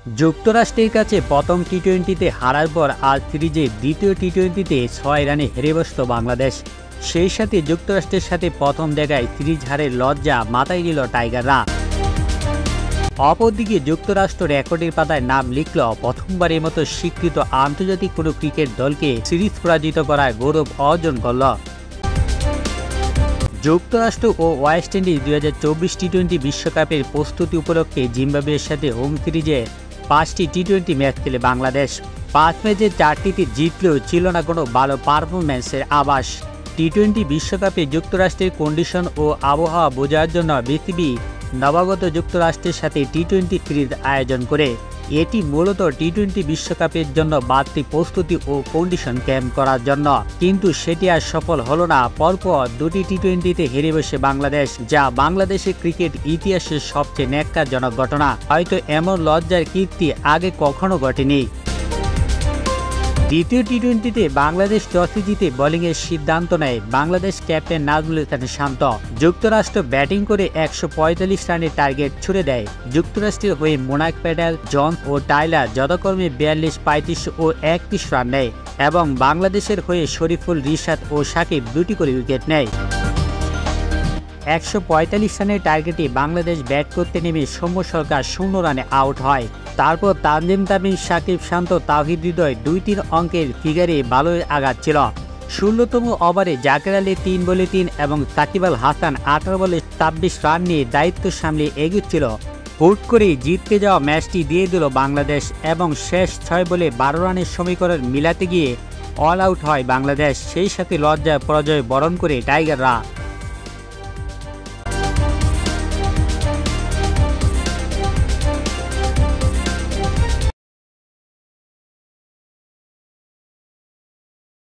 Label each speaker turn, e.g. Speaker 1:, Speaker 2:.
Speaker 1: যুক্তরাষ্ট্রের কাছে প্রথম টি-20তে হারার পর আজ সিরিজে দ্বিতীয় টি-20তে ৬ রানে হেরে বসল বাংলাদেশ। সেই সাথে যুক্তরাষ্ট্রের সাথে প্রথম জায়গায় সিরিজ হারের লজ্জা মাথায় নিল টাইগাররা। অপরদিকে যুক্তরাষ্ট্র রেকর্ডের পাতায় নাম লিখল প্রথমবারের মতো স্বীকৃত আন্তর্জাতিক কোনো ক্রিকেট দলকে সিরিজ পরাজিত করার গৌরব অর্জন করল। যুক্তরাষ্ট্র ও ওয়েস্ট ইন্ডিজ ২০২৪ টি-20 বিশ্বকাপের প্রস্তুতি উপলক্ষে জিম্বাবুয়ের সাথে হোম সিরিজে ৫টি টি-20 ম্যাচ খেলে বাংলাদেশ। ৫ ম্যাচের ৪টিতে জিতলেও ছিল না কোনো ভালো পারফরম্যান্সের আভাস। টি-20 বিশ্বকাপে যুক্তরাষ্ট্রের কন্ডিশন ও আবহাওয়া বোঝার জন্য বিসিবি নবাগত যুক্তরাষ্ট্রের সাথে টি-20 সিরিজ আয়োজন করে। এটি মূলত টি-20 বিশ্বকাপের জন্য বাড়তি প্রস্তুতি ও কন্ডিশন ক্যাম্প করার জন্য, কিন্তু সেটি আর সফল হলো না। পরপর দুটি টি-20তে হেরে বসে বাংলাদেশ, যা বাংলাদেশের ক্রিকেট ইতিহাসের সবচেয়ে ন্যাক্কারজনক ঘটনা। হয়তো এমন লজ্জার কীর্তি আগে কখনো ঘটেনি। দ্বিতীয় টি-20তে বাংলাদেশ টসে জিতে বোলিংয়ের সিদ্ধান্ত নেয় বাংলাদেশ ক্যাপ্টেন নাজমুল ইসলাম শান্ত। যুক্তরাষ্ট্র ব্যাটিং করে ১৪৫ রানের টার্গেট ছুড়ে দেয়। যুক্তরাষ্ট্রের হয়ে মোনাক প্যাটেল, জন্স ও টাইলার যথাক্রমে ৪২, ৩৫ ও ৩১ রান নেয় এবং বাংলাদেশের হয়ে শরীফুল, রিশাদ ও সাকিব দুটি করে উইকেট নেয়। ১৪৫ রানের টার্গেটে বাংলাদেশ ব্যাট করতে নেমে সৌম্য সরকার ০ রানে আউট হয়। তারপর তানজিম তামিম, সাকিব, শান্ত, তাওহিদ হৃদয় ২-৩ অঙ্কের ফিগারে ভালোই আঘাত ছিল। ১৬তম ওভারে জাকের আলী ৩ বলে ৩ এবং সাকিব আল হাসান ১৮ বলে ২৬ রান নিয়ে দায়িত্ব সামলে এগোচ্ছিল। হুট করেই জিততে যাওয়া ম্যাচটি দিয়ে দিল বাংলাদেশ এবং শেষ ৬ বলে ১২ রানের সমীকরণ মিলাতে গিয়ে অল আউট হয় বাংলাদেশ। সেই সাথে লজ্জায় পরাজয় বরণ করে টাইগাররা।